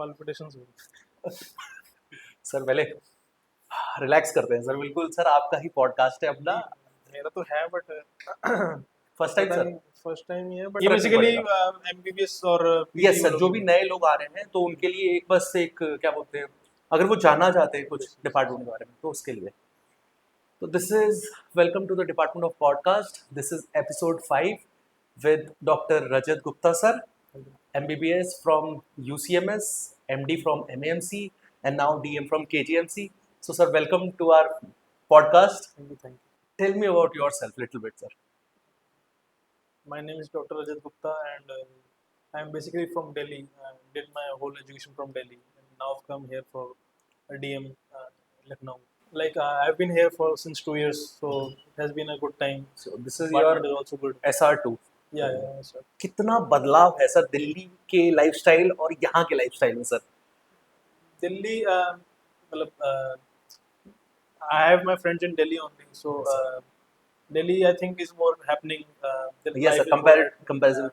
palpitations हो रही sir पहले रिलैक्स करते हैं सर, बिल्कुल सर, आपका ही पॉडकास्ट है अपना। हैं। मेरा तो है बट फर्स्ट टाइम पता सर? नहीं फर्स्ट टाइम ही है बट ये फर्क नहीं बेसिकली पड़ेगा। एमबीबीएस और यस पीजी सर, वालों जो के भी लिए। नए लोग आ रहे हैं तो उनके लिए एक बस एक क्या बोलते हैं, अगर वो जानना चाहते हैं कुछ डिपार्टमेंट के बारे में तो उसके लिए। तो this is welcome to the department of podcast. This is episode 5 with Dr. Rajat Gupta sir, MBBS from UCMS, MD from MAMC, and now DM from KGMC. So sir, welcome to our podcast. Thank you. Tell me about yourself little bit, sir. My name is Dr. Rajat Gupta and I am basically from Delhi. I did my whole education from Delhi and now I've come here for a DM Lucknow. Like I've been here for since 2 years, so it has been a good time. So this is Department your is also good. SR2. Yeah, sir. कितना बदलाव है sir Delhi के lifestyle और यहाँ के lifestyle में sir? Delhi, मतलब, I have my friends in Delhi only, so Yes, sir. Delhi I think is more happening. The Yes life sir, is more, comparison.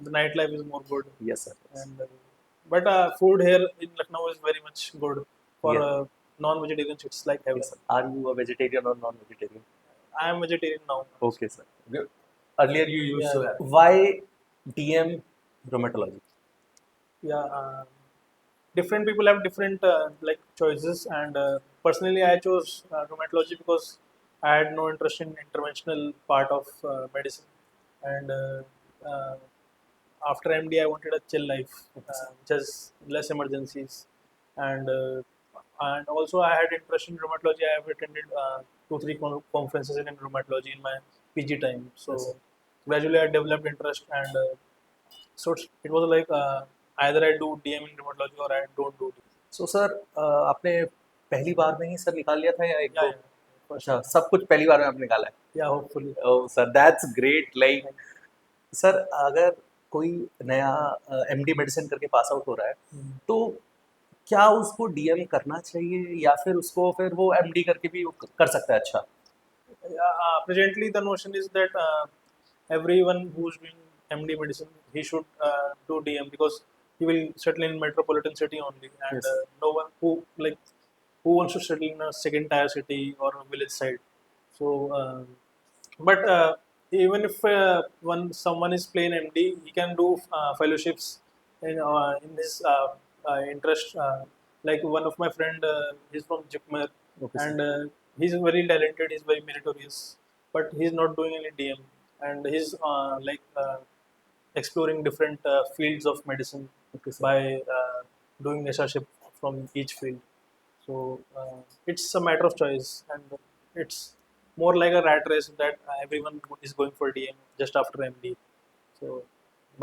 the nightlife is more good, Yes sir. and but food here in Lucknow is very much good for Yeah. non-vegetarians. It's like heaven. Yes, sir. Are you a vegetarian or non-vegetarian? I am vegetarian now. Okay, sir. Earlier you used to Yeah. have. Why DM rheumatology? Yeah, different people have different like choices, and personally I chose rheumatology because I had no interest in interventional part of medicine, and after MD I wanted a chill life, which has less emergencies, and also I had interest in rheumatology. I have attended 2 3 conferences in rheumatology in my PG time, so Yes, sir. gradually I developed interest, and so it was like either I do DM in rheumatology or I don't do. So sir, आपने पहली बार में ही sir निकाल लिया था या एक Yeah, दो? yeah. अच्छा, सब कुछ पहली बार में आपने निकाला है? Yeah, hopefully. Oh sir, that's great. Like sir, अगर कोई नया MD मेडिसिन करके पास आउट हो रहा है तो क्या उसको DM करना चाहिए या फिर उसको फिर वो MD करके भी वो कर सकता है? अच्छा, Presently, the notion is that everyone who's doing MD medicine, he should do DM because he will settle in metropolitan city only, and Yes. no one who wants to settle in a second tier city or a village side. So, but even if someone is plain MD, he can do fellowships in his interest. Like one of my friend, he's from Jipmer, Okay, sir. and he's very talented. He's very meritorious, but he's not doing any DM, and he's exploring different fields of medicine Okay, sir. by doing necessarship from each field. So it's a matter of choice, and it's more like a rat race that everyone is going for DM just after MD. So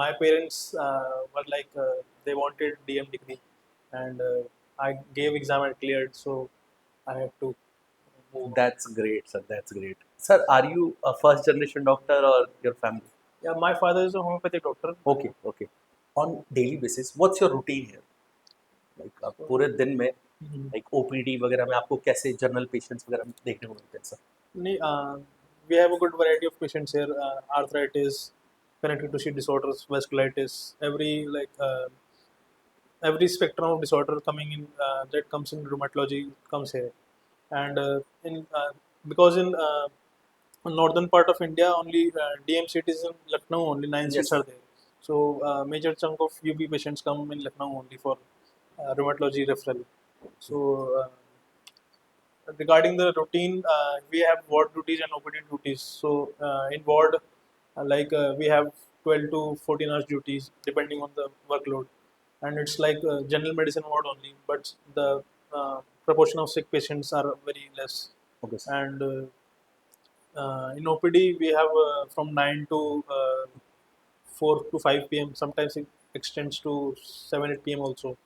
my parents were like they wanted DM degree, and I gave exam and cleared, so I had to move on. That's great, sir. That's great. Sir, are you a first generation doctor or your family? Yeah, my father is a homeopathic doctor. Okay, okay. On daily basis, what's your routine here? Like आप पूरे दिन में like OPD वगैरह में आपको कैसे general patients वगैरह देखने को मिलते हैं sir? We have a good variety of patients here. Arthritis, connective tissue disorders, vasculitis, every spectrum of disorder coming in that comes in rheumatology comes here, and in because in northern part of India only DM cities in Lucknow only 9 seats Yes. are there. So major chunk of UP patients come in Lucknow only for rheumatology referral. So regarding the routine, we have ward duties and OPD duties. So in ward, we have 12 to 14 hours duties depending on the workload, and it's like general medicine ward only. But the proportion of sick patients are very less, Okay, sir. and in OPD we have from 9 to 4 to 5 p.m. Sometimes it extends to 7 8 p.m. also,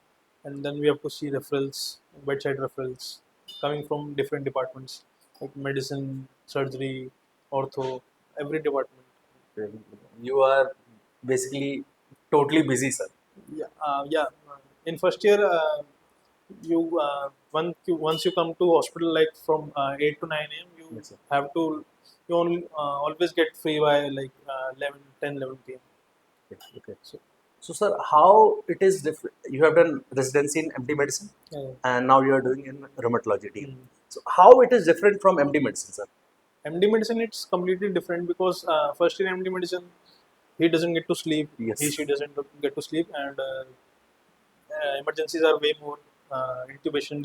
and then we have to see referrals, bedside referrals coming from different departments like medicine, surgery, ortho, every department. You are basically totally busy, sir. Yeah. In first year, once you come to hospital like from 8 to 9 a.m. you Yes, sir. have to you only always get free by like 11 10 11 p.m. Okay, okay. So So, sir, how it is different? You have done residency in MD medicine, Yeah. and now you are doing in rheumatology team. Mm. So, how it is different from MD medicine, sir? MD medicine, it's completely different because first in MD medicine, he doesn't get to sleep. Yes. She doesn't get to sleep, and emergencies are way more.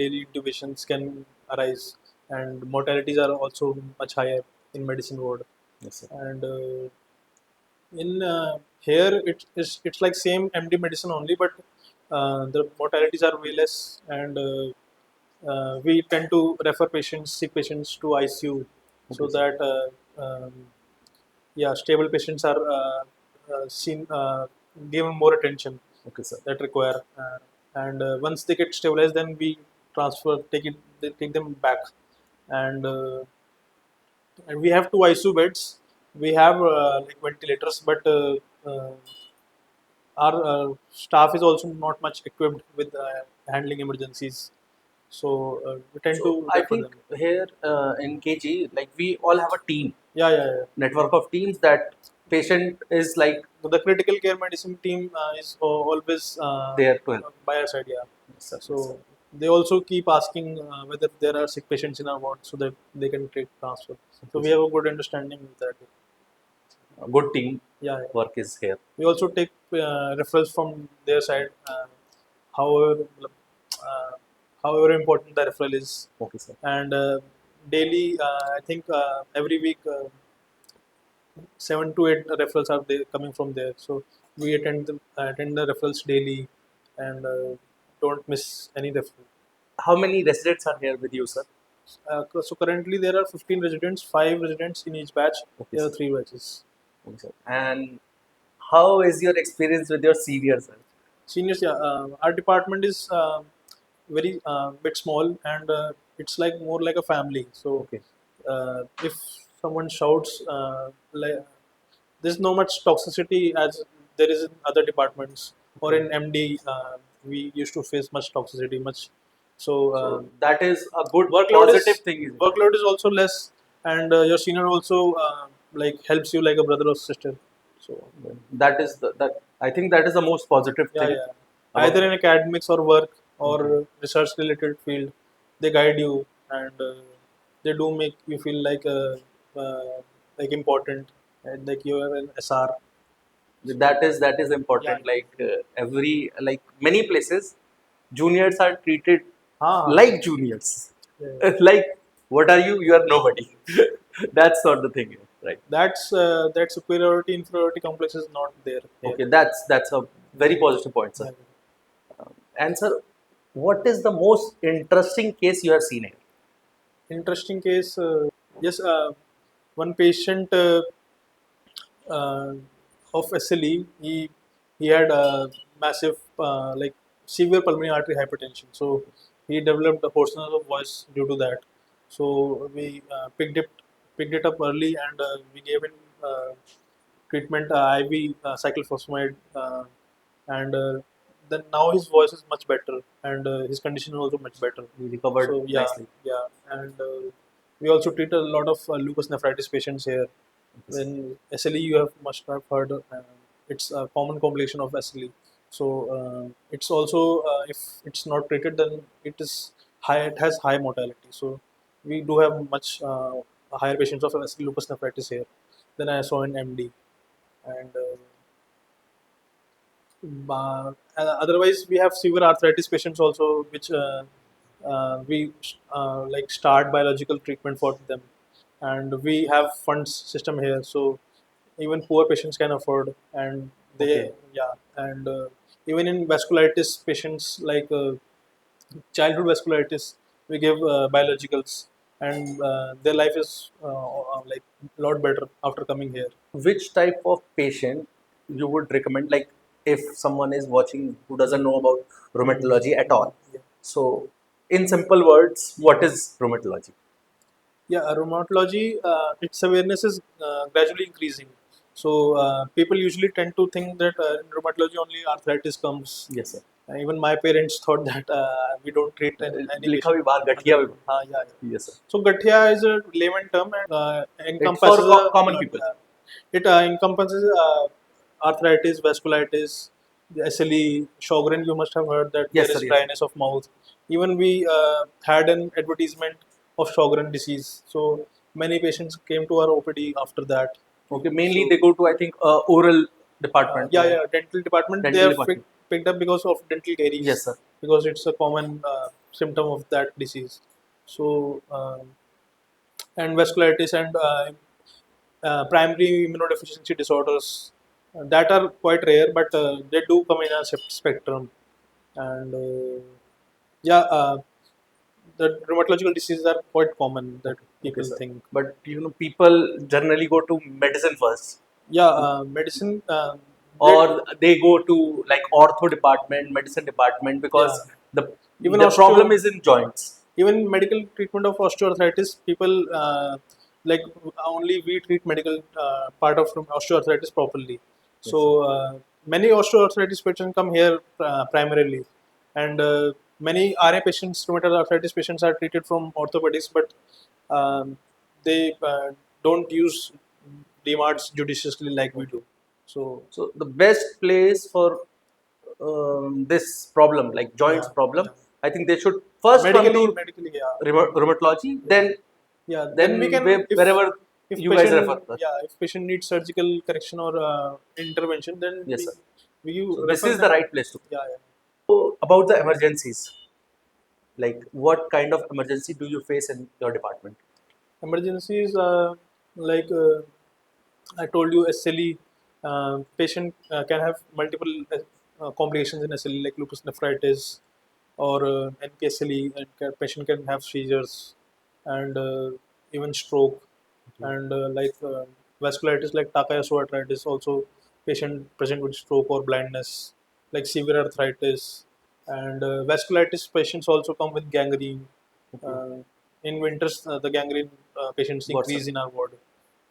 Daily intubations can arise, and mortalities are also much higher in medicine ward. Yes, sir. And in here, it's like same MD medicine only, but the mortalities are way less, and we tend to refer sick patients to ICU, so Okay, sir. that yeah, stable patients are seen given more attention Okay, sir. that require, and once they get stabilized, then we take them back, and we have two ICU beds. We have like ventilators, but our staff is also not much equipped with handling emergencies, so we tend to So, I refer think them. here in KG, like we all have a team, Yeah, yeah, yeah. network of teams that patient is like So the critical care medicine team is always there to help. by our side. Yeah. Yes, sir. Yes, sir. So they also keep asking whether there are sick patients in our ward, so that they can take transfer. So we have a good understanding with that. A good team Yeah, yeah. work is here. We also take referrals from their side, however, however important the referral is, Okay, sir. and daily, I think every week, 7 to 8 referrals are there coming from there. So we attend the referrals daily, and don't miss any referral. How many residents are here with you, sir? So currently there are 15 residents, 5 residents in each batch. Okay, There are sir. 3 batches. Okay, sir. And how is your experience with your seniors, sir? Seniors, yeah, our department is very bit small, and it's like more like a family. So Okay. if someone shouts, like, there's no much toxicity as there is in other departments, or in MD. We used to face much toxicity, much. So So that is a good workload positive is thing. Is it? workload is also less, and your senior also like helps you like a brother or sister. So That is that. I think that is the most positive yeah, thing yeah. about. Either in academics or work Okay. or research related field, they guide you, and they do make you feel like important, and like you are an SR. So That is yeah, important. Like every like many places, juniors are treated हाँ, like juniors. yeah. Like what are you? You are nobody. That's not the thing, right? That superiority inferiority complex is not there here. Okay, that's a very positive point, sir. Yeah. And sir, what is the most interesting case you have seen here? Interesting case. Yes, one patient uh, of SLE. He had a massive like severe pulmonary artery hypertension. So he developed a hoarseness of voice due to that. So we picked it up early, and we gave him treatment, IV cyclophosphamide, and then now his voice is much better, and his condition is also much better. You recovered So yeah, nicely. yeah, and we also treat a lot of lupus nephritis patients here. Okay, sir. When SLE, you must have heard, it's a common complication of SLE. So it's also if it's not treated, then it is high. It has high mortality. So we do have much higher patients of SLE lupus nephritis here than I saw in MD. And otherwise, we have severe arthritis patients also, which we like start biological treatment for them, and we have funds system here, so even poor patients can afford, and Okay. yeah, and even in vasculitis patients like childhood vasculitis, we give biologicals, and their life is like a lot better after coming here. Which type of patient you would recommend? Like if someone is watching who doesn't know about rheumatology at all. Yeah. So in simple words, what is rheumatology? Yeah, rheumatology, its awareness is gradually increasing. So people usually tend to think that in rheumatology only arthritis comes. Yes, sir. Even my parents thought that we don't treat any लिखा patient. भी बाहर गठिया भी. Yeah, yeah. Yes, sir. So Gathia is a layman term, and It's for encompasses common people. it encompasses arthritis, vasculitis, the SLE, Sjogren, you must have heard that Yes, there sir, is yes, sir. dryness of mouth. Even we had an advertisement of Sjogren disease. So many patients came to our OPD after that. Okay, mainly So they go to, I think, oral department. yeah, dental department they Dental have department. picked up because of dental Yes, caries, sir. because it's a common symptom of that disease. So and vasculitis and primary immunodeficiency disorders that are quite rare, but they do come in a spectrum. And yeah, the rheumatological diseases are quite common that Okay, people sir. think. But people generally go to medicine first, Yeah, medicine. They, or they go to like ortho department, medicine department, yeah, because the even the problem is in joints. even medical treatment of osteoarthritis, people like only we treat medical part of osteoarthritis properly. Yes, So sir. many osteoarthritis patients come here primarily, and many RA patients, rheumatoid arthritis patients, are treated from orthopedics, but they don't use DMARDs judiciously like we do. So So the best place for this problem, like joints yeah, problem, yeah. I think they should first come to Medically, yeah. rheumatology, Yeah. Yeah, then we then can, wherever if you guys refer. patient, yeah, if patient needs surgical correction or intervention, then Yes, sir. we So this refer is the them. right place to. Yeah, yeah. So about the emergencies, like what kind of emergency do you face in your department? Emergencies, like I told you, SLE patient can have multiple complications in SLE, like lupus nephritis or NPSLE, and patient can have seizures and even stroke, and like vasculitis, like Takayasu arthritis, also patient present with stroke or blindness, like severe arthritis, and vasculitis patients also come with gangrene. Okay. Uh, in winters, the gangrene patients Got sir. increase in our ward.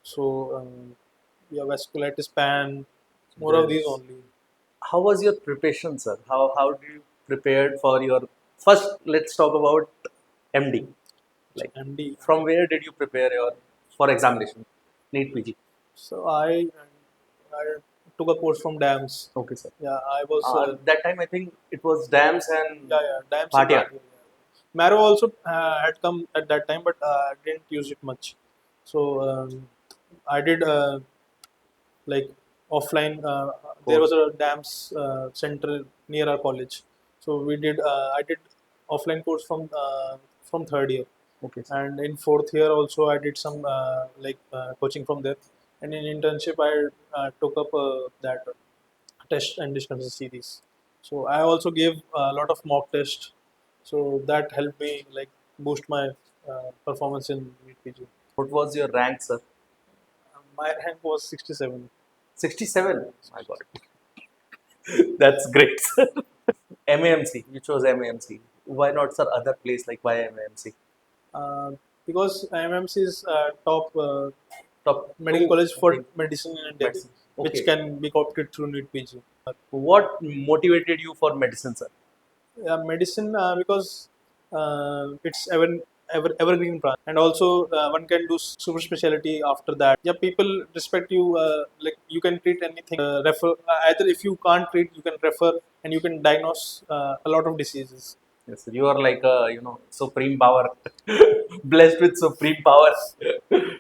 So, yeah, vasculitis, pan, more of these This. only. How was your preparation, sir? How do you prepared for your first? Let's talk about MD. Like MD. from where did you prepare your for examination? NEET PG. So I took a course from DAMS. Okay, sir. Yeah, I was That time I think it was DAMS and yeah, DAMS and Bhatia. Bhatia. Marrow also had come at that time, but I didn't use it much. So I did like offline. There was Course. a DAMS center near our college, so we did. I did offline course from third year, Okay, sir. and in fourth year also I did some coaching from there. And in internship I took up that test and discussion series. So I also gave a lot of mock tests, so that helped me like boost my performance in UPG. What was your rank, sir? My rank was 67. 67. My God. That's great, sir. MAMC. You chose MAMC. Why not, sir? Other place like why MAMC? Uh, because IMMC is top Top medical two. college I for think medicine in India, medicine. which Okay. can be opted through NEET PG. What motivated you for medicine, sir? Medicine because it's evergreen branch, and also one can do super specialty after that. Yeah, people respect you. Like you can treat anything. Refer either if you can't treat, you can refer, and you can diagnose a lot of diseases. Yes, sir. You are like a supreme power, blessed with supreme power.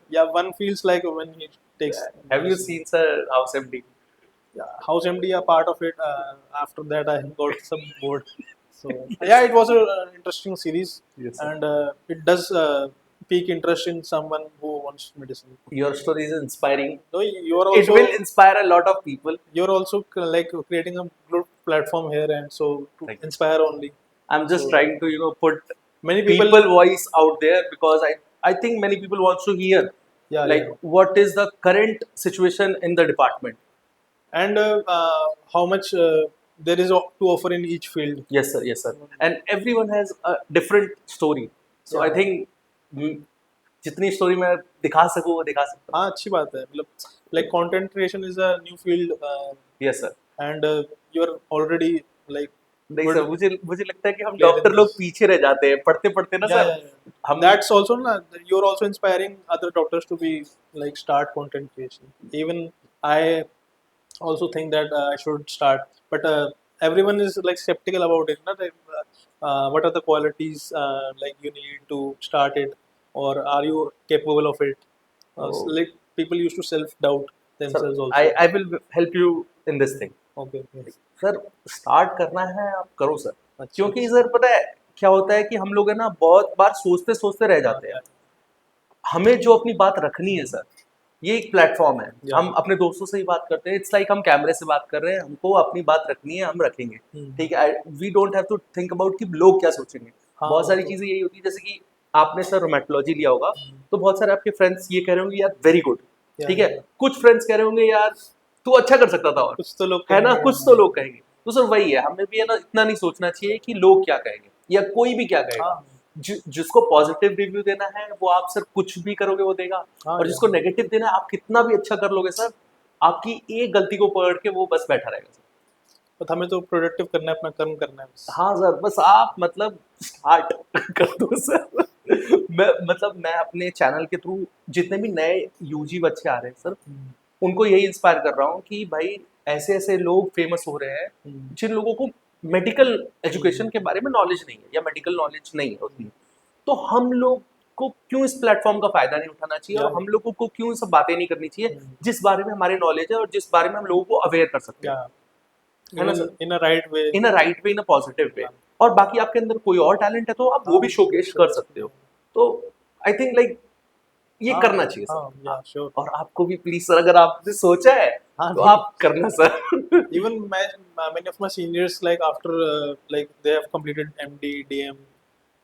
Yeah, one feels like when he takes Have you medicine. seen, sir, House MD? Yeah, House MD a part of it. After that, I got some bored. So Yes, yeah, sir. it was an interesting series, Yes, sir. and it does pique interest in someone who wants medicine. Your story is inspiring. So It will inspire a lot of people. you're also like creating a good platform here, and so to Thank you, sir. inspire only. I'm just So trying to put many people people, voice out there because I think many people want to hear yeah, like yeah, what is the current situation in the department. and how much there is to offer in each field. Yes, sir. Yes, sir. And everyone has a different story. So I Yeah, think जितनी story मैं दिखा सकूँ वो दिखा सकता हूँ. हाँ अच्छी बात है मतलब like content creation is a new field Yes, sir. and you're already like नहीं good सर मुझे मुझे लगता है कि हम player in डॉक्टर लोग this. पीछे रह जाते हैं पढ़ते पढ़ते ना Yeah, सर yeah, yeah. हम That's also na, you're also inspiring other doctors to be like start content creation. Even I also think that I should start, but everyone is like skeptical about it. Not what are the qualities like you need to start it, or are you capable of it? Oh. Like people used to self doubt sir themselves I also. I will help you in this thing. Okay, okay. Sir start करना है आप करो sir, अच्छा, क्योंकि अच्छा. Sir पता है क्या होता है कि हम लोग है ना बहुत बार सोचते सोचते रह जाते हैं। Yeah, हमें जो अपनी बात रखनी है सर, ये एक प्लेटफॉर्म है, yeah. हम अपने दोस्तों से ही बात करते हैं, इट्स लाइक हम कैमरे से बात कर रहे हैं, हमको अपनी बात रखनी है, हम रखेंगे। ठीक है, we don't have to think about कि लोग क्या सोचेंगे। हाँ, बहुत सारी तो- चीजें यही होती है, जैसे कि आपने सर रोमेटोलॉजी लिया होगा, हम्म. तो बहुत सारे आपके फ्रेंड्स ये कह रहे होंगे यार वेरी गुड, Yeah, ठीक है, yeah. कुछ फ्रेंड्स कह रहे होंगे यार तू अच्छा कर सकता था, और कुछ तो लोग है ना, कहेंगे, कुछ तो लोग कहेंगे। तो सर वही है, हमें भी है ना इतना नहीं सोचना चाहिए कि लोग क्या कहेंगे या कोई भी क्या कहेगा। हाँ, जिसको पॉजिटिव रिव्यू देना है वो आप सर कुछ भी करोगे वो देगा, हाँ, और जिसको नेगेटिव देना है आप कितना भी अच्छा कर लोगे सर, आपकी एक गलती को पकड़ के वो बस बैठा रहेगा सर। बट हमें तो प्रोडक्टिव करना है, अपना कर्म करना है बस. हाँ सर, बस आप मतलब स्टार्ट कर दो सर। मैं अपने चैनल के थ्रू जितने भी नए यूजी बच्चे आ रहे हैं सर, हम्म, उनको यही इंस्पायर कर रहा हूँ कि भाई ऐसे ऐसे लोग फेमस हो रहे हैं हम्म. जिन लोगों को मेडिकल एजुकेशन के बारे में नॉलेज नहीं है या मेडिकल नॉलेज नहीं है उतनी, तो हम लोग को क्यों इस प्लेटफॉर्म का फायदा नहीं उठाना चाहिए, और Yeah, हम लोगों को क्यों सब बातें नहीं करनी चाहिए हम्म. जिस बारे में हमारी नॉलेज है और जिस बारे में हम लोगों को अवेयर कर सकते हैं, Yeah. है ना Even sir, in a right way. In a right way, in a positive way. Yeah. और बाकी आपके अंदर कोई और टैलेंट है तो आप वो भी शोकेस कर सकते हो। तो आई थिंक लाइक ये हाँ, करना चाहिए हाँ, सर। yeah, sure. और आपको भी प्लीज सर, अगर आपने सोचा है हाँ, तो नहीं. आप करना sir. Even many of my seniors, like after like they have completed MD, DM,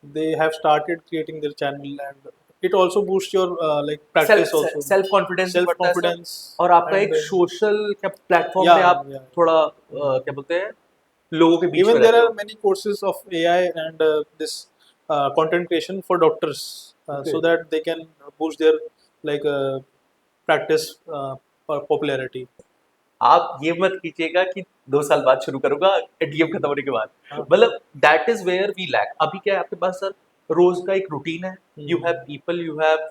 they have started creating their channel, and it also boosts your like practice also, self confidence भी self बढ़ता है sir, confidence, और आपका एक and social platform पे yeah, आप yeah. थोड़ा Mm. क्या बोलते हैं, लोगों के बीच में Even there रहते are हो। many courses of AI and this content creation for doctors, Okay. so that they can boost their like practice popularity. आप ये मत कीजिएगा कि 2 साल बाद शुरू करूंगा डीएम खत्म होने के बाद, हाँ. मतलब that is where we lack. अभी क्या है आपके पास सर, रोज का एक रूटीन है, you have people, you have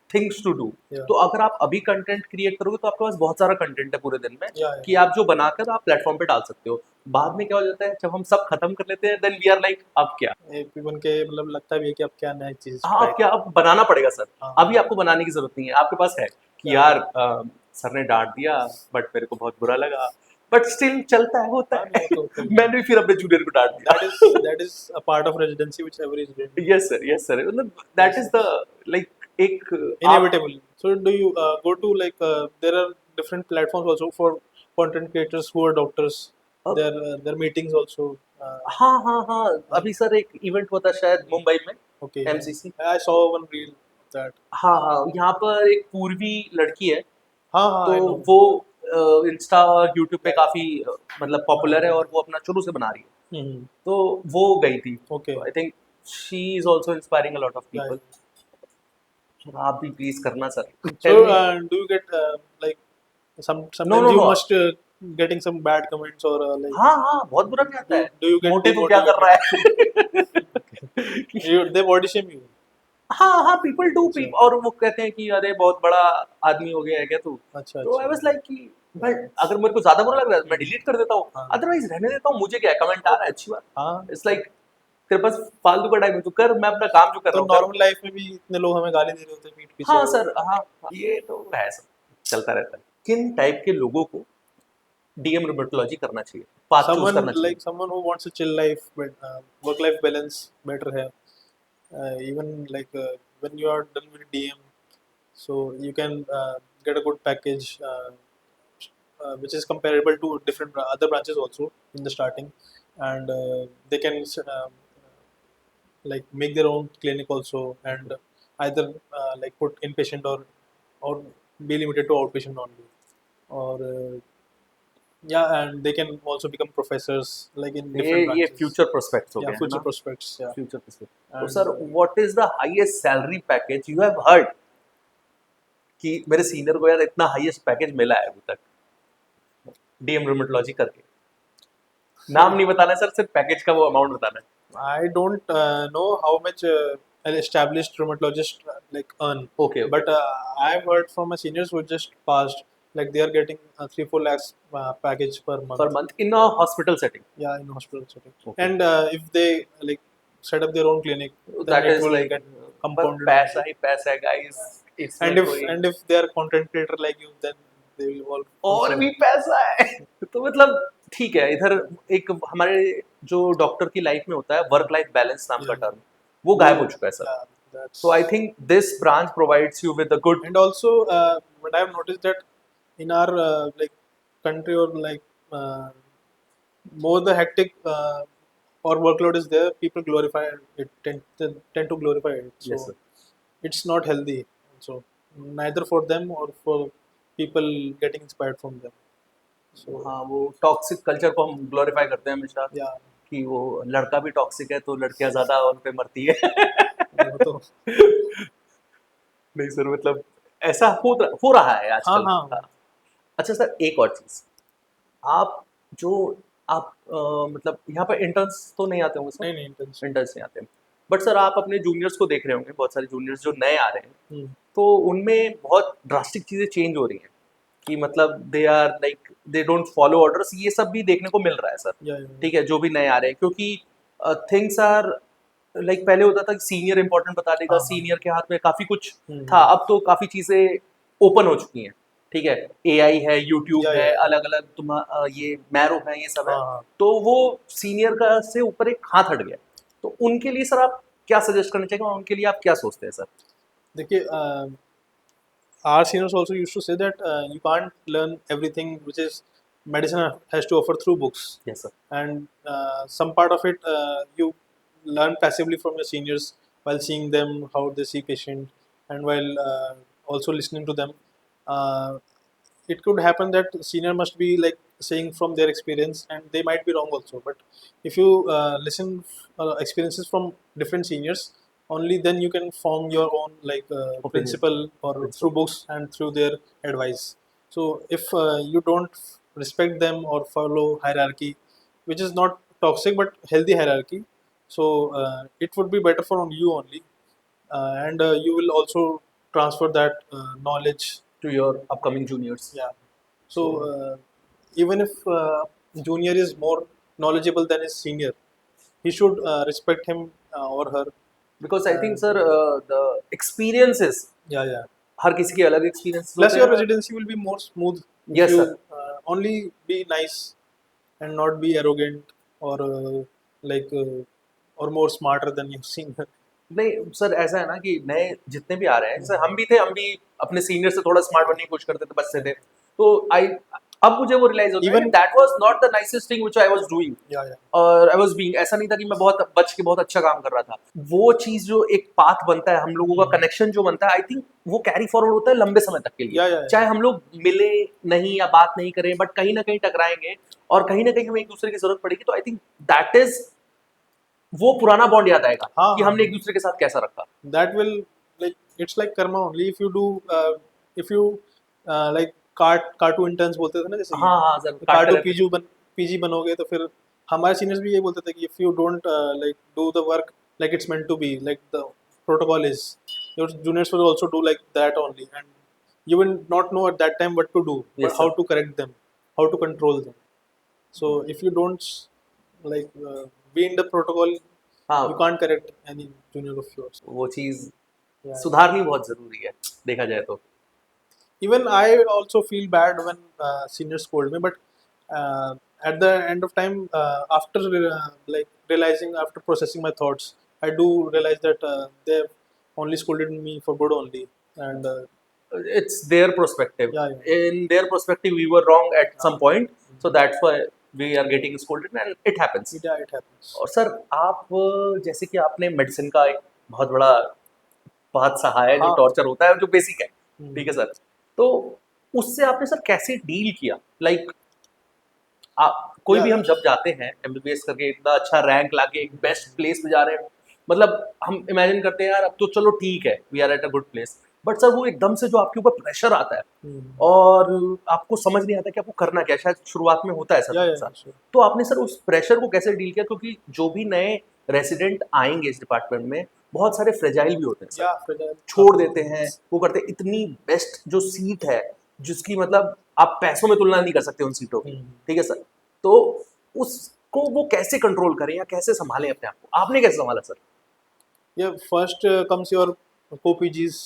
things to do. Yeah. तो अगर आप अभी कंटेंट क्रिएट करोगे तो आपके पास बहुत सारा कंटेंट है पूरे दिन में, Yeah, कि आप जो बनाकर आप प्लेटफॉर्म पे डाल सकते हो। बाद में क्या हो जाता है, जब हम सब खत्म कर लेते हैं देन वी आर लाइक अब क्या, बन के मतलब लगता भी है कि अब क्या नई चीज हाँ ट्राई अब क्या, अब बनाना पड़ेगा सर। हाँ. अभी आपको बनाने की जरूरत नहीं है, आपके पास है कि Yeah. यार सर ने डांट दिया बट मेरे को बहुत बुरा लगा, बट स्टिल चलता है, होता हाँ, है। नहीं, वो तो होता ही है. मैंने भी फिर अपने जूनियर को डांट दिया। that is a part of residency which every is doing. Yes sir, मतलब दैट इज द लाइक एक आप Inevitable. So do you go to like there are different platforms also for content creators who are doctors. अब Their meetings also. हाँ हाँ हाँ, अभी sir एक event हुआ था शायद मुंबई में, Okay. MCC. I saw one reel of that. हाँ हाँ, यहाँ पर एक पूर्वी लड़की है, हाँ, हाँ, तो I know. वो इंस्टा और यूट्यूब पे Yeah. काफी मतलब पॉपुलर है और वो अपना शुरू से बना रही है, Mm-hmm. तो वो गई थी। Okay. I think she is also inspiring a lot of Yeah. People. आप भी प्लीज करना sir. So do you get like sometimes you no, must getting some bad comments or like हाँ हाँ, बहुत बुरा भी आता है, do you get मोटे को क्या कर रहा है। they body shame you? हाँ हाँ, पीपल डू अच्छा. और वो कहते हैं कि अरे बहुत बड़ा आदमी हो गया है क्या तू। अच्छा, तो आई अच्छा. वाज लाइक कि भाई अगर मेरे को ज्यादा बुरा लग रहा है मैं डिलीट कर देता हूँ, हाँ. अदरवाइज रहने देता हूँ, मुझे क्या कमेंट आ रहा है अच्छी बात। हाँ. इट्स लाइक तेरे पास फालतू का टाइम है, तू कर, मैं अपना काम जो कर तो रहा हूँ कर। नॉर्मल लाइफ में भी इतने लोग हमें गाली दे रहे होते हैं पीठ पीछे. हाँ सर, हाँ हाँ, ये तो है सर, चलता रहता है। किन टाइप के लोगों को डीएम रोबोटोलॉजी करना चाहिए, पाथ चूज someone करना चाहिए? like someone who wants a chill life, but work life balance better है. Even like when you are done with DM, so you can get a good package which is comparable to different other branches also in the starting, and they can like make their own clinic also, and either like put inpatient or be limited to outpatient only, or yeah, and they can also become professors like in different ये branches. Future prospects हो Yeah, गए, है future ना, prospects. Yeah, future prospect. तो and sir what is the highest salary package you have heard, कि मेरे senior को यार इतना हाईएस्ट पैकेज मिला है अभी तक डीएम रोबोटोलॉजी करके? नाम नहीं बताना सर, सिर्फ पैकेज का वो अमाउंट बताना है। I don't know how much an established rheumatologist like earn, okay but I've heard from my seniors who just passed. like they are getting 3-4 lakhs package per month. per month in a hospital setting. Yeah, in hospital setting. Okay. And if they like set up their own clinic, then That it is will like get compounded. पैसा ही पैसा है guys. इसमें And कोई if they are content creator like you, then they will all और also- भी पैसा है तो मतलब ठीक है. इधर एक हमारे जो डॉक्टर की लाइफ में होता है वर्क लाइफ बैलेंस नाम का Yeah. टर्म, वो गायब हो चुका है sir. Yeah, that's So I think this branch provides you with a good. and also what I have noticed that in our like country or like more the hectic or workload is there, people glorify it, tend to glorify it. So Yes, sir. it's not healthy. So neither for them or for people getting inspired from them. So हाँ, वो toxic culture को हम glorify करते हैं हमेशा yeah, कि वो लड़का भी टॉक्सिक है तो लड़कियां ज्यादा उन पे मरती है. वो तो नहीं सर, मतलब ऐसा हो रहा है आजकल. हाँ, हाँ. अच्छा सर, एक और चीज, आप जो आप मतलब यहाँ पे इंटर्न्स तो नहीं आते होंगे सर? नहीं intention. इंटर्न्स नहीं आते, बट सर आप अपने जूनियर्स को देख रहे होंगे, बहुत सारे जूनियर्स जो नए आ रहे हैं, Hmm. तो उनमें बहुत ड्रास्टिक चीजें चेंज हो रही हैं कि मतलब they are like they don't follow orders. ये सब भी देखने को मिल रहा है सर. Yeah, yeah. ठीक है, जो भी नए आ रहे हैं, क्योंकि थिंग्स आर लाइक पहले होता था कि सीनियर इंपॉर्टेंट बता देगा, हाँ. सीनियर के हाथ में काफी कुछ Hmm. था. अब तो काफी चीजें ओपन हो चुकी हैं. ठीक है, एआई है, यूट्यूब Yeah, है, yeah. अलग अलग ये मैरो है, ये सब है. हाँ, हाँ. तो वो सीनियर का से ऊपर एक हाथ हट गया. तो उनके लिए सर आप क्या सजेस्ट करना चाहिए, उनके लिए आप क्या सोचते हैं सर? देखिए our seniors also used to say that you can't learn everything which is medicine has to offer through books, yes sir. and some part of it you learn passively from your seniors while seeing them how they see patient, and while also listening to them. It could happen that senior must be like saying from their experience, and they might be wrong also, but if you listen experiences from different seniors, only then you can form your own like principle or through books and through their advice. So if you don't respect them or follow hierarchy, which is not toxic but healthy hierarchy, so it would be better for you only, and you will also transfer that knowledge. To your upcoming juniors. Yeah. So even if junior is more knowledgeable than his senior, he should respect him or her. Because I think sir the experiences, Yeah, yeah. हर किसी के अलग experiences Plus होते your हैं. residency will be more smooth if Yes, you sir. only be nice and not be arrogant or or more smarter than your senior. नहीं sir, ऐसा है ना कि नए जितने भी आ रहे हैं, जैसे हम भी थे, हम भी अपने सीनियर से थोड़ा स्मार्ट बनने की कोशिश करते थे, बचते थे. तो अब मुझे वो रियलाइज होता है Even- that was not the nicest thing which I was doing. Yeah, yeah. और आई वाज बीइंग, ऐसा नहीं था कि मैं बहुत बच के बहुत अच्छा काम कर रहा था. वो चीज जो एक पाथ बनता है, हम लोगों का कनेक्शन जो बनता है, आई थिंक वो कैरी फॉरवर्ड होता है लंबे समय तक के लिए. Yeah, yeah, yeah. चाहे हम लोग मिले नहीं या बात नहीं करें, बट कहीं ना कहीं टकराएंगे और कहीं ना कहीं हमें एक दूसरे की जरूरत पड़ेगी. तो आई थिंक दैट इज वो पुराना बॉन्ड याद आएगा हाँ, कि हाँ. हमने एक दूसरे के साथ कैसा रखा. That will like it's like karma only if you do if you like cartoon interns बोलते थे ना, जैसे हाँ हाँ सर, कार्टू पीजी बनोगे, तो फिर हमारे सीनियर्स भी यही बोलते थे कि if you don't like do the work like it's meant to be, like the protocol is, your juniors will also do like that only, and you will not know at that time what to do, Yes, but how sir. to correct them, how to control them. So if you don't like be in the protocol, हाँ, you can't correct any junior of yours. वो चीज Yeah. सुधारनी बहुत जरूरी है देखा जाए तो. Even I also feel bad when seniors scold me, but at the end of time, after like realizing, after processing my thoughts, I do realize that they've only scolded me for good only, and It's their perspective. Yeah, yeah. In their perspective, we were wrong at some point, so that's why we are getting scolded, and it happens. it happens. और sir आप जैसे कि आपने medicine का एक बहुत बड़ा path सहा है, जो हाँ. टॉर्चर होता है, जो बेसिक है. हम्म. ठीक है सर, तो उससे आपने सर कैसे डील किया? लाइक कोई भी Yeah. हम जब जाते हैं एमबीबीएस करके इतना अच्छा रैंक लाके एक बेस्ट प्लेस पे जा रहे हैं, मतलब हम इमेजिन करते हैं यार अब तो चलो ठीक है, we are at a good place, but sir वो एकदम से जो आपके ऊपर प्रेशर आता है Hmm. और आपको समझ नहीं आता कि आपको करना क्या है. शायद शुरुआत में होता है Yeah, सब yeah, साथ. sure. तो आपने सर उस प्रेशर को कैसे डील किया? क्योंकि जो भी नए रेसिडेंट आएंगे इस डिपार्टमेंट में, बहुत सारे फ्रेजाइल भी होते हैं सर. Yeah, fragile. छोड़ देते हैं, वो करते हैं. इतनी बेस्ट जो सीट है, जिसकी मतलब आप पैसों में तुलना नहीं कर सकते उन सीटों की, ठीक है सर। तो उसको वो कैसे कंट्रोल करें या कैसे संभालें अपने आप को, आपने कैसे संभाला sir? Yeah, first comes your co-PGs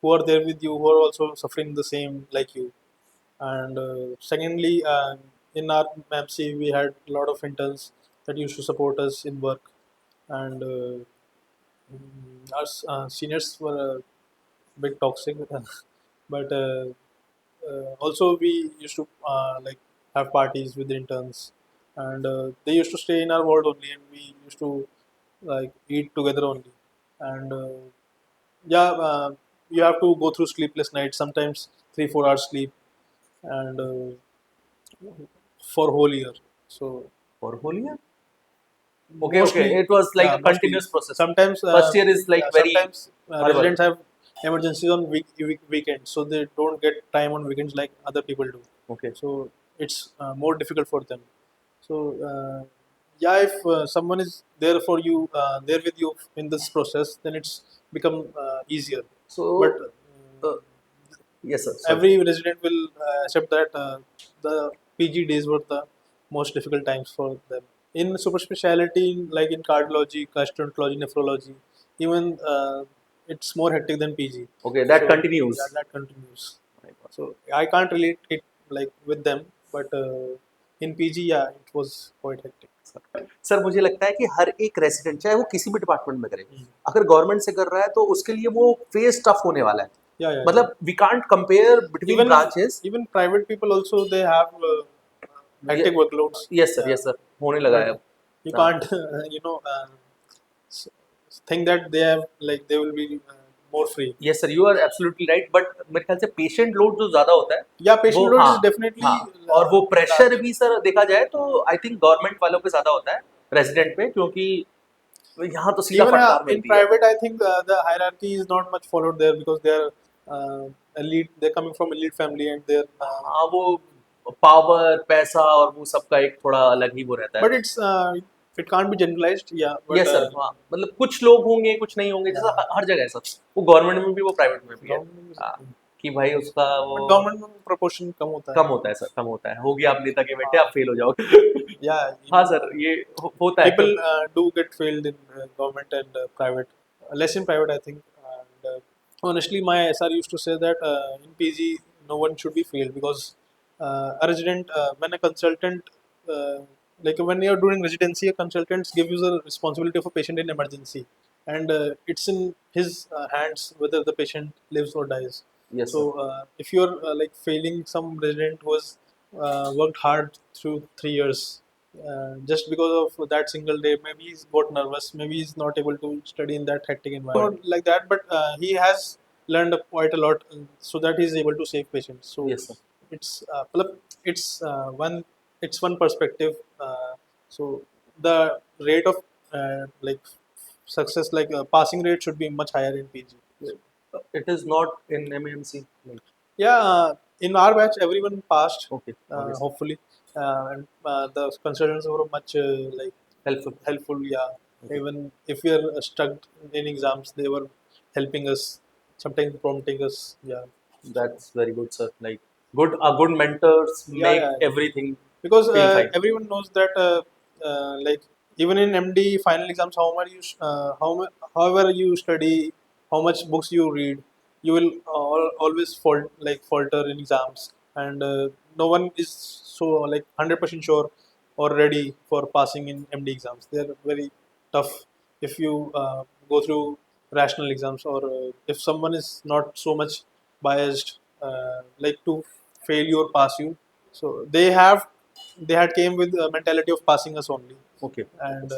who are there with you, who are also suffering the same like you. And secondly, in our MAPC, we had a lot of interns that used to support us in work. And our seniors were a bit toxic, but also we used to like have parties with the interns, and they used to stay in our ward only, and we used to like eat together only. And yeah, you have to go through sleepless nights, sometimes 3-4 hours sleep, and for whole year. So और होलिया, okay, mostly, it was like yeah, a mostly. continuous process. Sometimes First year is like very sometimes horrible. residents have emergencies on weekends, so they don't get time on weekends like other people do. Okay. So it's more difficult for them. So yeah, if someone is there for you, there with you in this process, then it's become easier. So, But uh, yes, sir. Sorry. every resident will accept that the PG days were the most difficult times for them. In super specialty, like in cardiology, gastroenterology, nephrology, even it's more hectic than PG. Okay, that So, continues. Yeah, that continues. So I can't relate it like with them, but in PG, yeah, it was quite hectic. Sir मुझे लगता है कि हर एक resident चाहे वो किसी भी department में करे, अगर गवर्नमेंट से कर रहा है तो उसके लिए वो फेस टफ होने वाला है। Yeah, yeah. मतलब we can't compare between Even branches. even private people also they have hectic workloads. Yes sir, yes sir, होने लगा है अब। You हाँ। can't you know s- think that they have like they will be more free. Yes sir, you are absolutely right, but मेरे ख्याल से patient load जो ज्यादा होता है Yeah, patient वो, load हाँ, is definitely हाँ, और वो प्रेशर larger. भी सर देखा जाए तो आई थिंक गवर्नमेंट वालों पे ज्यादा होता है रेजिडेंट पे, क्योंकि यहाँ तो सीधा Even फटकार in मिलती है। private, I think the hierarchy is not much followed there because they are elite. They're coming from elite family and they're. हाँ, वो पावर, पैसा और वो सबका एक थोड़ा अलग ही वो रहता है। But it's it can't be generalized. Yeah, but yes sir, हाँ, मतलब कुछ लोग होंगे कुछ नहीं होंगे, जैसा हर जगह है सर, वो गवर्नमेंट में भी वो प्राइवेट में भी है। government में हाँ, कि भाई उसका वो but government में proportion कम होता है. कम होता है सर, कम होता है। हो गया आप नेता के बेटे, आप फेल हो जाओगे। Yeah, हाँ सर, ये होता है। people do get failed in government and private. Less in private, I think. And honestly, my SR used to say that in PG, no one should be failed because a resident, when a consultant, like when you're doing residency, a consultant gives you the responsibility of a patient in emergency, and it's in his hands whether the patient lives or dies. Yes, So if you're like failing some resident who has worked hard through 3 years, just because of that single day, maybe he's got nervous, maybe he's not able to study in that hectic environment. Not like that, but he has learned quite a lot so that he's able to save patients. So Yes, sir. it's one one perspective. So the rate of like success, like passing rate, should be much higher in PG. It is not in MMC. Yeah, in our batch, everyone passed. Okay. Hopefully, and the consultants were much like Helpful. Yeah, Okay. even if we are stuck in exams, they were helping us, sometimes prompting us. Yeah, That's very good, sir. Like good mentors Yeah, make yeah. everything because feel fine. everyone knows that like even in MD final exams, however you study, how much books you read, you will always falter in exams, and no one is so like 100% sure or ready for passing in MD exams. They are very tough if you go through rational exams, or if someone is not so much biased like to fail you or pass you. So they had came with a mentality of passing us only, Okay. and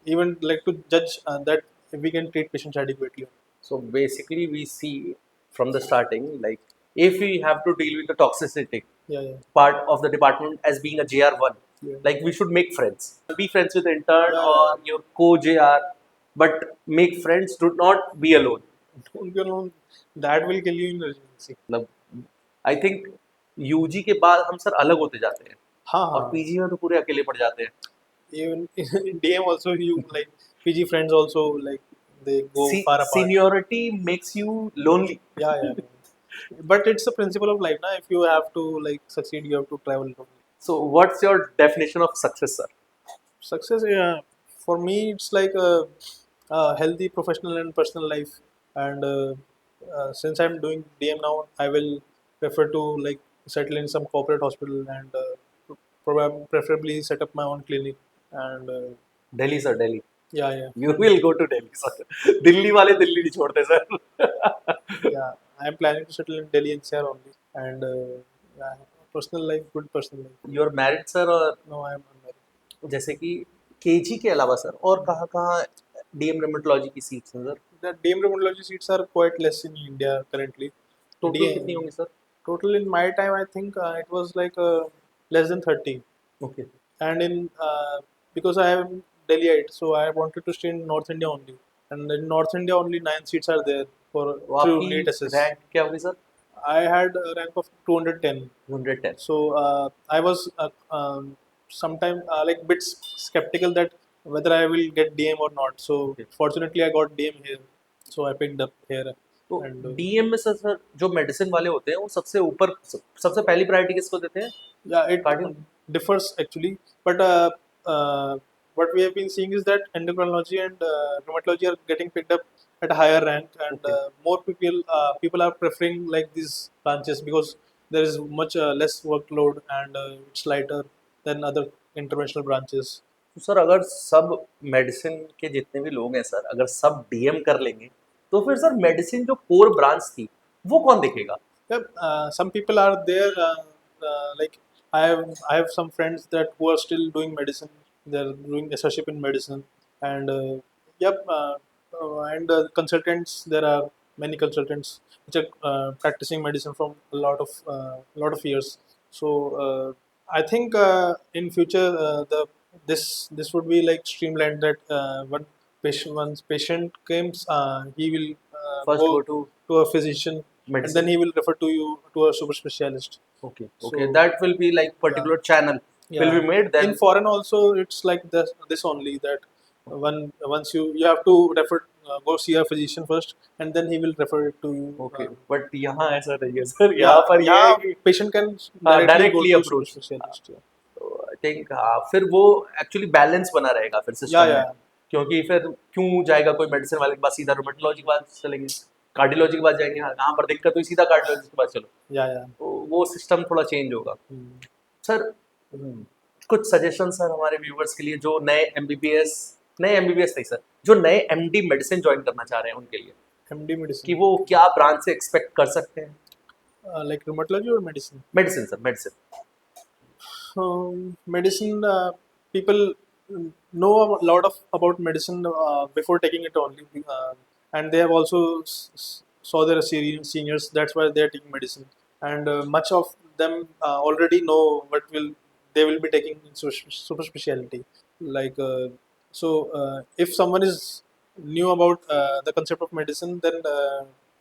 even like to judge that if we can treat patients adequately. So basically, we see from the starting, like if we have to deal with the toxicity Yeah. part of the department as being a JR1, Yeah. like we should make friends. Be friends with the intern Yeah, or your co-JR, but make friends. Do not be alone. Don't be alone. That will kill you in residency. मतलब I think UG के बाद हम sir अलग होते जाते हैं, हाँ और हाँ. पीजी में तो पूरे अकेले पड़ जाते हैं। Even in DM also, you like PG friends also, like they go far apart. Seniority makes you lonely. Yeah. But it's the principle of life, na? If you have to like succeed, you have to travel. So, what's your definition of success, sir? Success, yeah, for me, it's like a healthy professional and personal life. And since I'm doing DM now, I will prefer to like settle in some corporate hospital and preferably set up my own clinic. And Delhi, sir, Delhi. yeah, yeah, You will go to Delhi, sir. Delhi वाले दिल्ली नहीं छोड़ते, sir. yeah. I'm planning to settle in Delhi NCR only. And yeah, personal life, good personal life. You are married, sir, और No, I'm unmarried. जैसे कि KG के अलावा sir और कहाँ कहाँ डीएम रेमेटोलॉजी की सीट्स हैं sir? The DM rheumatology seats are quite less in India currently. Total कितनी होंगी sir? Total in my time, I think it was like less than 30. Okay. And in because I am Delhiite, so I wanted to stay in North India only. And in North India, only 9 seats are there for तो through आपकी NEET SS. Rank क्या होगी sir? I had a rank of 210. 110. So I was sometime like bit skeptical that whether I will get DM or not. So Okay. fortunately, I got DM here. So I picked up here. तो And DM में sir जो medicine वाले होते हैं वो सबसे ऊपर सबसे पहली प्रायोरिटी किसको देते हैं? yeah, it Cardio? differs actually, but what we have been seeing is that endocrinology and rheumatology are getting picked up at a higher rank, and Okay. more people are preferring like these branches because there is much less workload and it's lighter than other interventional branches. तो sir अगर सब medicine के जितने भी लोग हैं sir अगर सब डीएम कर लेंगे तो फिर सर मेडिसिन जो कोर ब्रांच थी वो कौन देखेगा? Yeah, some people are there. Like I have some friends that who are still doing medicine. They're doing associate in medicine, and yep, and consultants. There are many consultants which are practicing medicine from a lot of years. So I think in future this would be like streamlined that once patient comes, he will First go to to a physician and medicine. then he will refer to you to a super specialist. Okay, So, okay, that will be like particular channel will yeah. be made then. In foreign also it's like this only that once you have to refer go see a physician first and then he will refer it to you. Okay, but यहाँ ऐसा नहीं है sir. yeah, यहाँ पर ये है yeah, कि patient can directly directly go to approach. super specialist. Yeah. I think हाँ फिर वो एक्चुअली बैलेंस बना रहेगा फिर सिस्टम Yeah, में. yeah. क्योंकि फिर क्यों जाएगा कोई मेडिसिन वाले के पास सीधा रोमेटोलॉजी के पास चलेंगे, कार्डियोलॉजी के पास जाएंगे, हाँ कहाँ पर दिक्कत हुई सीधा कार्डियोलॉजी के पास चलो. Yeah, yeah. तो वो सिस्टम थोड़ा चेंज होगा. Hmm. सर कुछ सजेशन सर हमारे व्यूवर्स के लिए जो नए एमबीबीएस नहीं सर जो नए एमडी मेडिसिन ज्वाइन करना चाह रहे हैं उनके लिए MD medicine. कि वो क्या ब्रांच से एक्सपेक्ट कर सकते हैं? Like rheumatology or medicine? Medicine sir medicine. Medicine, people know a lot of about medicine before taking it only, and they have also saw their seniors. That's why they are taking medicine, and much of them already know what will they will be taking in super specialty. Like if someone is new about the concept of medicine, then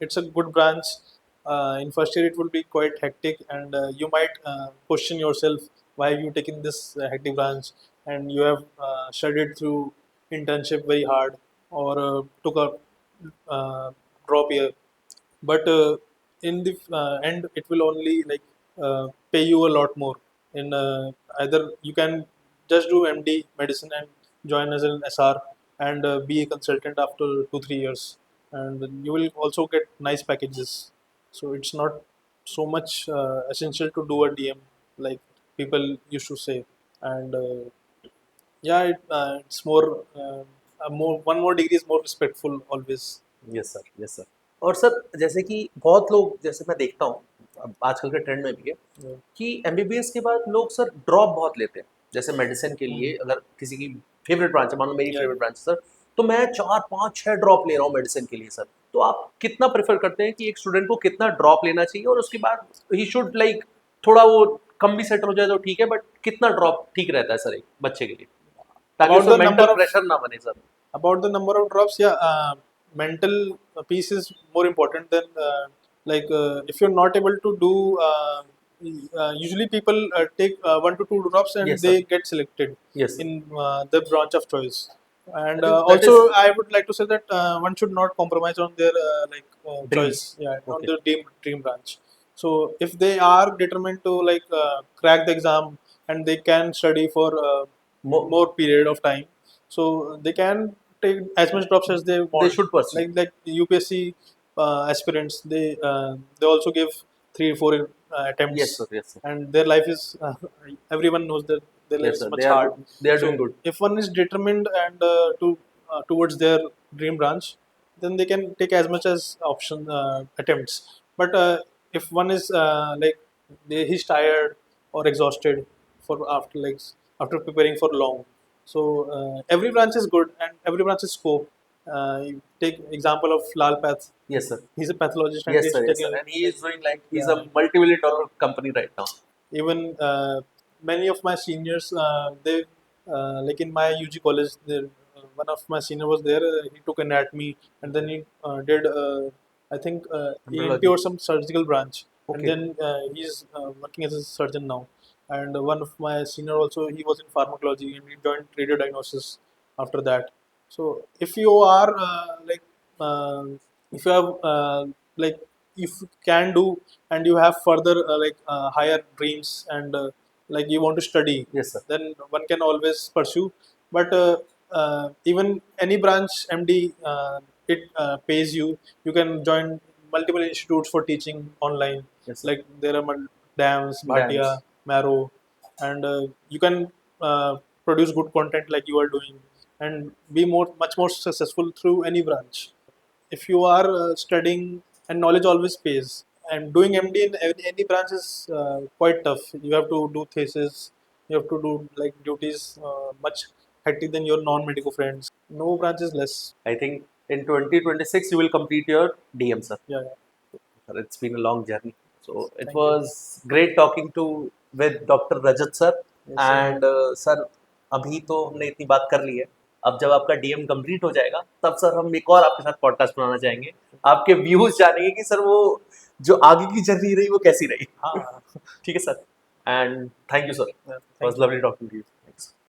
it's a good branch. In first year, it will be quite hectic, and you might question yourself why have you taken this hectic branch and you have studied through internship very hard or took a drop year, but in the end it will only like pay you a lot more. In either you can just do MD medicine and join as an SR and be a consultant after 2-3 years, and then you will also get nice packages. So it's not so much essential to do a DM like people used to say, and yeah, it's more one more degree is more respectful always. Yes sir yes sir. और sir जैसे कि बहुत लोग जैसे मैं देखता हूँ अब आजकल के ट्रेंड में भी है Yeah. कि एमबीबीएस के बाद लोग सर ड्रॉप बहुत लेते हैं. जैसे मेडिसिन के लिए अगर किसी की फेवरेट ब्रांच है, मान लो मेरी Yeah. फेवरेट ब्रांच है सर, तो मैं 4 5 6 ड्रॉप ले रहा हूँ मेडिसिन के लिए सर. तो आप कितना प्रेफर करते हैं कि एक स्टूडेंट को कितना ड्रॉप लेना चाहिए और उसके बाद ही शुड लाइक थोड़ा वो कम भी सेटल हो जाए तो ठीक है, बट कितना ड्रॉप ठीक रहता है सर एक बच्चे के लिए ताकि About उसको the number mental of pressure ना बने sir? about the number of drops, yeah, mental piece is more important than if you're not able to do usually people take 1 to 2 drops and Yes, they sir. get selected Yes. in the branch of choice. And I think that also, is- I would like to say that one should not compromise on their Dreams. choice, yeah, on Okay. their dream branch. So if they are determined to crack the exam and they can study for more period of time, so they can take as much drops as they want. They should pursue. Like UPSC aspirants, they also give 3 4 attempts, Yes, sir. Yes, sir. and their life is everyone knows that their life Yes, is sir. much hard. They are So doing good. if one is determined and towards their dream branch, then they can take as much as option attempts. But if one is he's tired or exhausted for after preparing for long, so every branch is good and every branch is scope. You take example of Lal Path. Yes, sir. He's a pathologist and Yes, he's sir. Yes, sir. taking And he is doing like he's Yeah. a multi-billion-dollar company right now. Even many of my seniors, they like in my UG college, there one of my senior was there. He took anatomy and then he did I think ENT or some surgical branch, and Okay. then he's working as a surgeon now. And one of my senior also, he was in pharmacology and he joined radio diagnosis after that. So if you are if you have like if you can do and you have further higher dreams and like you want to study, Yes, sir. then one can always pursue. But even any branch MD, it pays you. You can join multiple institutes for teaching online. Yes, sir. Like there are DAMS, Dams. Bhatia, Marrow, and you can produce good content like you are doing and be much more successful through any branch. If you are studying, and knowledge always pays, and doing MD in any branch is quite tough. You have to do thesis, you have to do like duties much hectic than your non-medical friends. No branch is less. I think in 2026 you will complete your DM, sir. Yeah, Sir, it's been a long journey. So it Thank you. was great talking to with Dr. Rajat sir. Yes, sir. And sir अभी तो हमने इतनी बात कर ली है. अब जब आपका डीएम कंप्लीट हो जाएगा तब सर हम एक और आपके साथ पॉडकास्ट बनाना चाहेंगे. आपके व्यूज जानेंगे कि सर वो जो आगे की जर्नी रही वो कैसी रही. हाँ, ठीक है sir. And thank you sir. yeah, It was thank you. lovely talking to you.